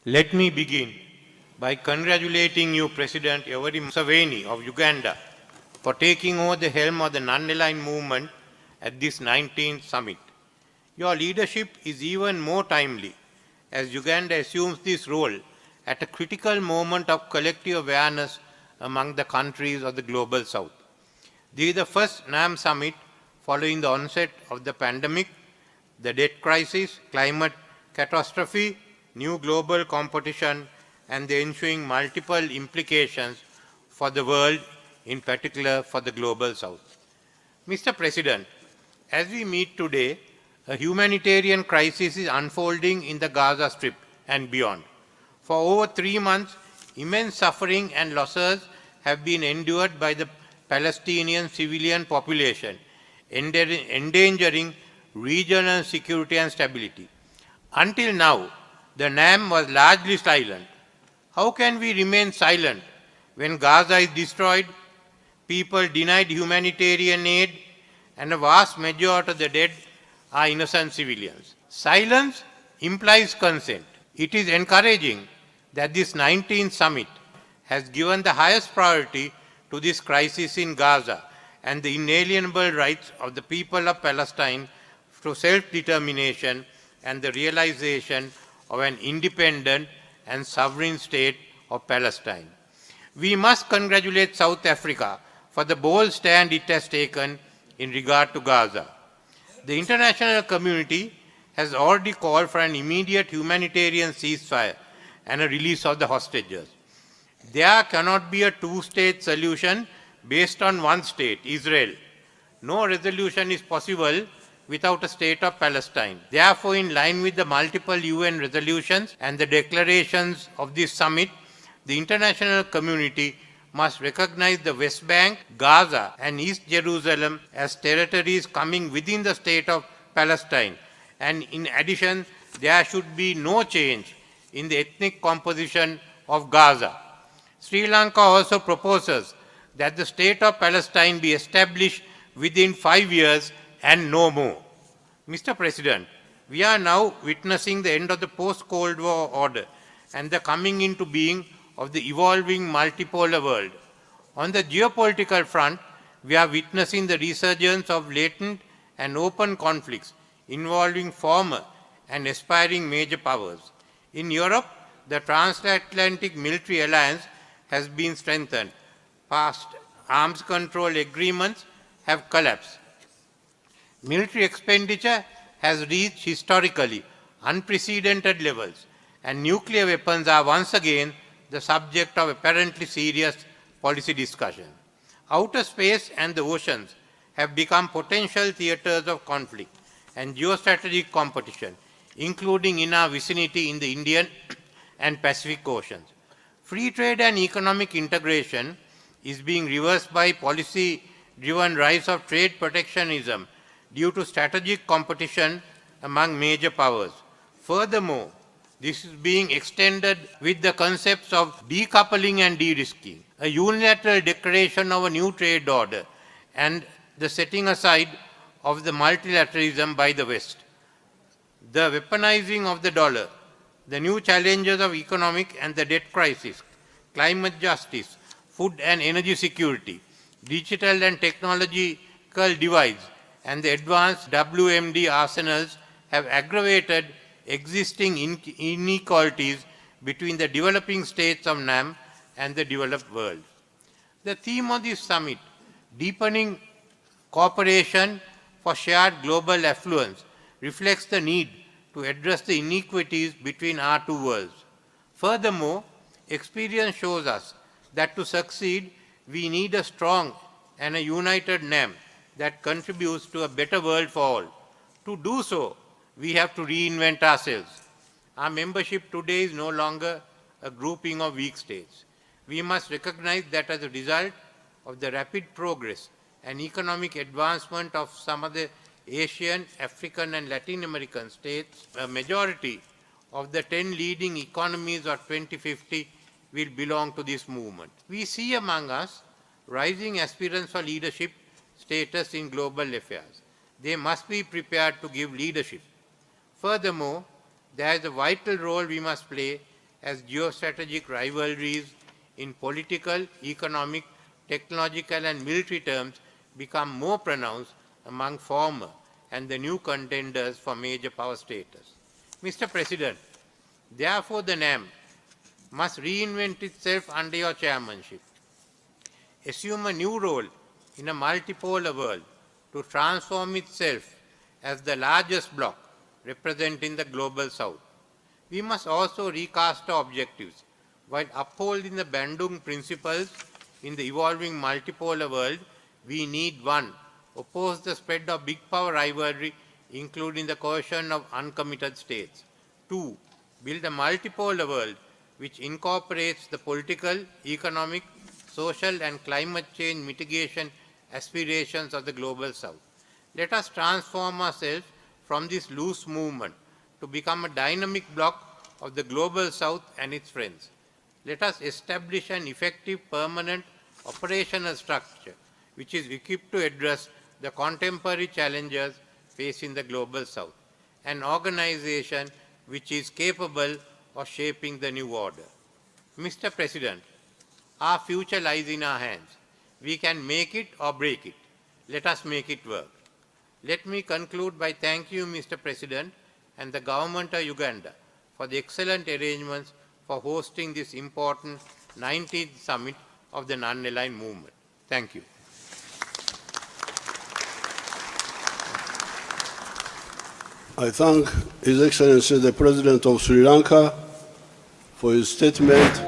Let me begin by congratulating you, President Yoweri Museveni of Uganda, for taking over the helm of the non-aligned movement at this 19th summit. Your leadership is even more timely as Uganda assumes this role at a critical moment of collective awareness among the countries of the Global South. This is the first NAM summit following the onset of the pandemic, the debt crisis, climate catastrophe, new global competition, and the ensuing multiple implications for the world, in particular for the Global South. Mr. President, as we meet today, a humanitarian crisis is unfolding in the Gaza Strip and beyond. For over 3 months, immense suffering and losses have been endured by the Palestinian civilian population, endangering regional security and stability. Until now, the NAM was largely silent. How can we remain silent when Gaza is destroyed, people denied humanitarian aid, and a vast majority of the dead are innocent civilians? Silence implies consent. It is encouraging that this 19th summit has given the highest priority to this crisis in Gaza and the inalienable rights of the people of Palestine to self-determination and the realization of an independent and sovereign state of Palestine. We must congratulate South Africa for the bold stand it has taken in regard to Gaza. The international community has already called for an immediate humanitarian ceasefire and a release of the hostages. There cannot be a two-state solution based on one state, Israel. No resolution is possible without a state of Palestine. Therefore, in line with the multiple UN resolutions and the declarations of this summit, the international community must recognize the West Bank, Gaza, and East Jerusalem as territories coming within the state of Palestine. And in addition, there should be no change in the ethnic composition of Gaza. Sri Lanka also proposes that the state of Palestine be established within 5 years and no more. Mr. President, we are now witnessing the end of the post-Cold War order and the coming into being of the evolving multipolar world. On the geopolitical front, we are witnessing the resurgence of latent and open conflicts involving former and aspiring major powers. In Europe, the transatlantic military alliance has been strengthened. Past arms control agreements have collapsed. Military expenditure has reached historically unprecedented levels, and nuclear weapons are once again the subject of apparently serious policy discussion. Outer space and the oceans have become potential theaters of conflict and geostrategic competition, including in our vicinity in the Indian and Pacific Oceans. Free trade and economic integration is being reversed by policy-driven rise of trade protectionism due to strategic competition among major powers. Furthermore, this is being extended with the concepts of decoupling and de-risking, a unilateral declaration of a new trade order, and the setting aside of the multilateralism by the West. The weaponizing of the dollar, the new challenges of economic and the debt crisis, climate justice, food and energy security, digital and technological divides, and the advanced WMD arsenals have aggravated existing inequalities between the developing states of NAM and the developed world. The theme of this summit, deepening cooperation for shared global affluence, reflects the need to address the inequities between our two worlds. Furthermore, experience shows us that to succeed, we need a strong and a united NAM that contributes to a better world for all. To do so, we have to reinvent ourselves. Our membership today is no longer a grouping of weak states. We must recognize that as a result of the rapid progress and economic advancement of some of the Asian, African, and Latin American states, a majority of the 10 leading economies of 2050 will belong to this movement. We see among us rising aspirants for leadership status in global affairs. They must be prepared to give leadership. Furthermore, there is a vital role we must play as geostrategic rivalries in political, economic, technological and military terms become more pronounced among former and the new contenders for major power status. Mr. President, therefore the NAM must reinvent itself under your chairmanship, assume a new role in a multipolar world to transform itself as the largest bloc representing the global south. We must also recast our objectives while upholding the Bandung principles in the evolving multipolar world. We need 1. Oppose the spread of big power rivalry, including the coercion of uncommitted states. 2. Build a multipolar world which incorporates the political, economic, social and climate change mitigation aspirations of the global south. Let us transform ourselves from this loose movement to become a dynamic bloc of the global south and its friends. Let us establish an effective, permanent, operational structure which is equipped to address the contemporary challenges facing the global south, an organization which is capable of shaping the new order. Mr. President, our future lies in our hands. We can make it or break it. Let us make it work. Let me conclude by thanking you, Mr. President, and the government of Uganda for the excellent arrangements for hosting this important 19th summit of the non-aligned movement. Thank you. I thank His Excellency the President of Sri Lanka for his statement.